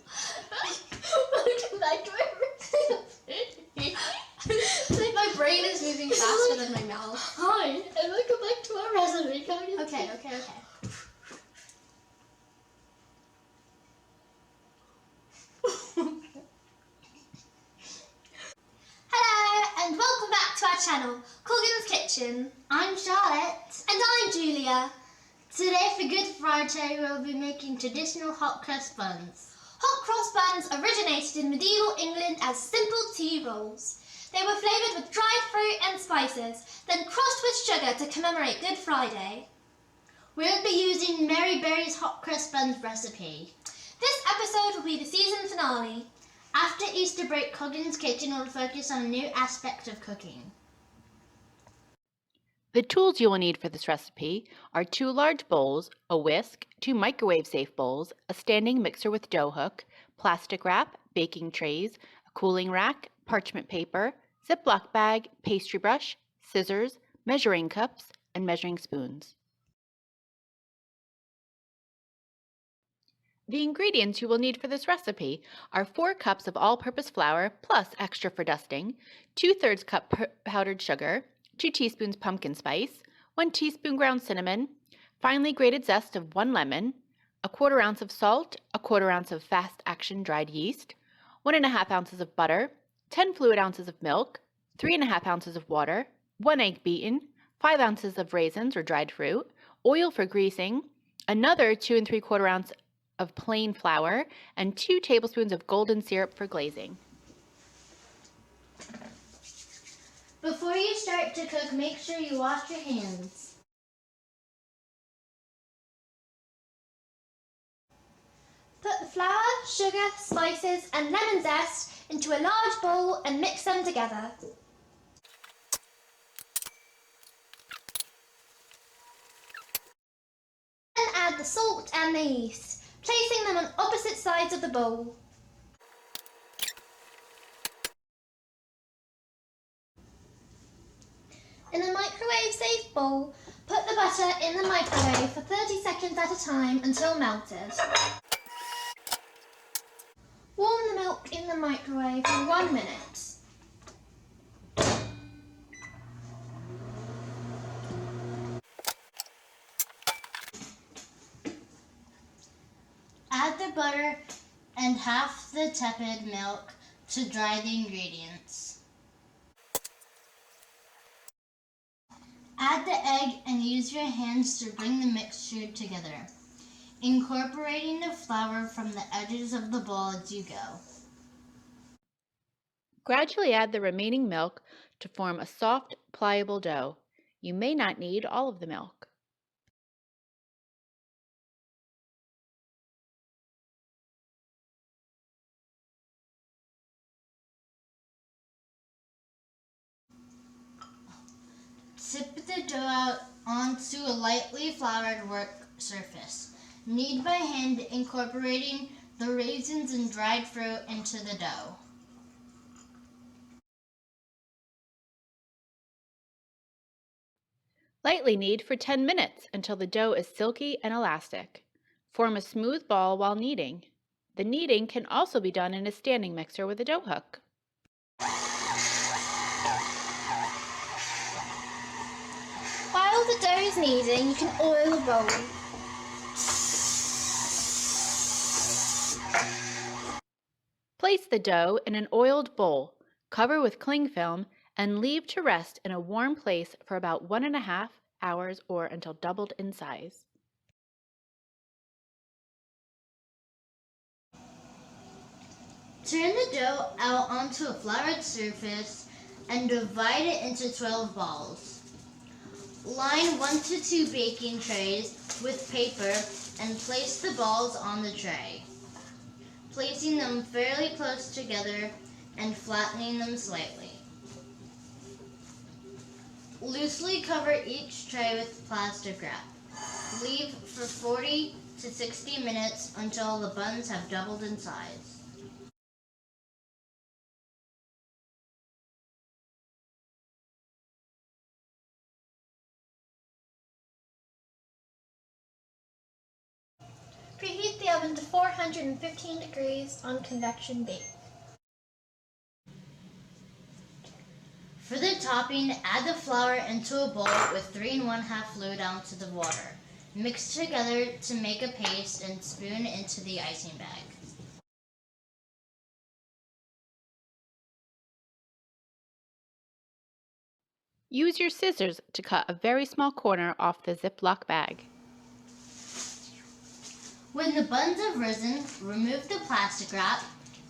Welcome back to my recipe. Like my brain is moving faster than my mouth. Hi, and welcome back to our recipe. Okay. Hello, and welcome back to our channel, Coggins Kitchen. I'm Charlotte. And I'm Julia. Today for Good Friday, we'll be making traditional hot cross buns. Hot cross buns originated in medieval England as simple tea rolls. They were flavoured with dried fruit and spices, then crossed with sugar to commemorate Good Friday. We'll be using Mary Berry's hot cross buns recipe. This episode will be the season finale. After Easter break, Coggins Kitchen will focus on a new aspect of cooking. The tools you will need for this recipe are 2 large bowls, a whisk, 2 microwave-safe bowls, a standing mixer with dough hook, plastic wrap, baking trays, a cooling rack, parchment paper, Ziploc bag, pastry brush, scissors, measuring cups, and measuring spoons. The ingredients you will need for this recipe are 4 cups of all-purpose flour plus extra for dusting, 2/3 cup powdered sugar, 2 teaspoons pumpkin spice, 1 teaspoon ground cinnamon, finely grated zest of 1 lemon, a 1/4 ounce of salt, a 1/4 ounce of fast-action dried yeast, 1 1/2 ounces of butter, 10 fluid ounces of milk, 3 1/2 ounces of water, 1 egg beaten, 5 ounces of raisins or dried fruit, oil for greasing, another 2 3/4 ounce of plain flour, and 2 tablespoons of golden syrup for glazing. Before you start to cook, make sure you wash your hands. Put the flour, sugar, spices, and lemon zest into a large bowl and mix them together. Then add the salt and the yeast, placing them on opposite sides of the bowl. In a microwave-safe bowl, put the butter in the microwave for 30 seconds at a time until melted. Warm the milk in the microwave for 1 minute. Add the butter and half the tepid milk to dry the ingredients. Add the egg and use your hands to bring the mixture together, incorporating the flour from the edges of the bowl as you go. Gradually add the remaining milk to form a soft, pliable dough. You may not need all of the milk. Tip the dough out onto a lightly floured work surface. Knead by hand, incorporating the raisins and dried fruit into the dough. Lightly knead for 10 minutes until the dough is silky and elastic. Form a smooth ball while kneading. The kneading can also be done in a standing mixer with a dough hook. While the dough is kneading, you can oil a bowl. Place the dough in an oiled bowl, cover with cling film, and leave to rest in a warm place for about 1.5 hours or until doubled in size. Turn the dough out onto a floured surface and divide it into 12 balls. Line 1 to 2 baking trays with paper and place the balls on the tray, placing them fairly close together and flattening them slightly. Loosely cover each tray with plastic wrap. Leave for 40 to 60 minutes until the buns have doubled in size. Preheat the oven to 415 degrees on convection bake. For the topping, add the flour into a bowl with 3 1/2 fluid ounces of water. Mix together to make a paste and spoon into the icing bag. Use your scissors to cut a very small corner off the Ziploc bag. When the buns have risen, remove the plastic wrap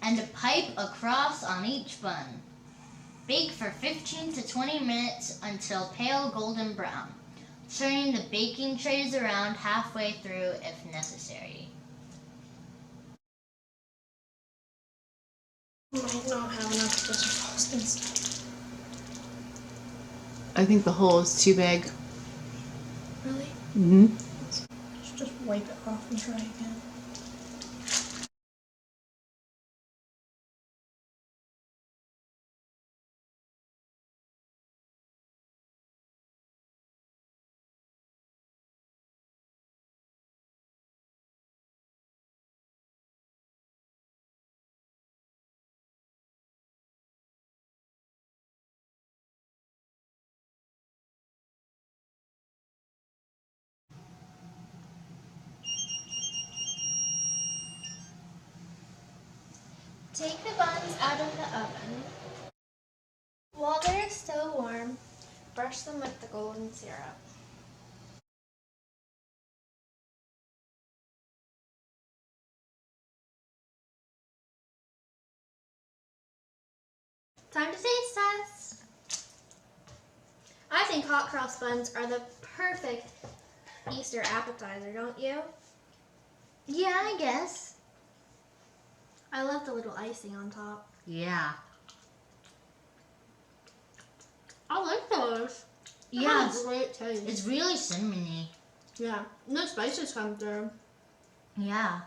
and pipe across on each bun. Bake for 15 to 20 minutes until pale golden brown, turning the baking trays around halfway through if necessary. Might not have enough for frostings. I think the hole is too big. Really? Mm-hmm. Let's just wipe it off and try again. Take the buns out of the oven. While they're still warm, brush them with the golden syrup. Time to taste test. I think hot cross buns are the perfect Easter appetizer, don't you? Yeah, I guess. I love the little icing on top. Yeah. I like those. Yeah, Great taste. it's really cinnamony. Yeah, no spices come through. Yeah.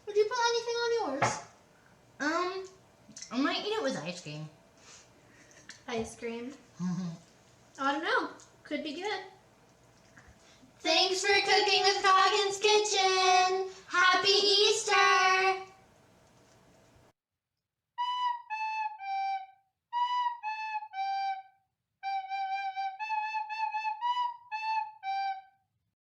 Would you put anything on yours? I might eat it with ice cream. Ice cream. I don't know. Could be good. Thanks for cooking with Coggins Kitchen. Happy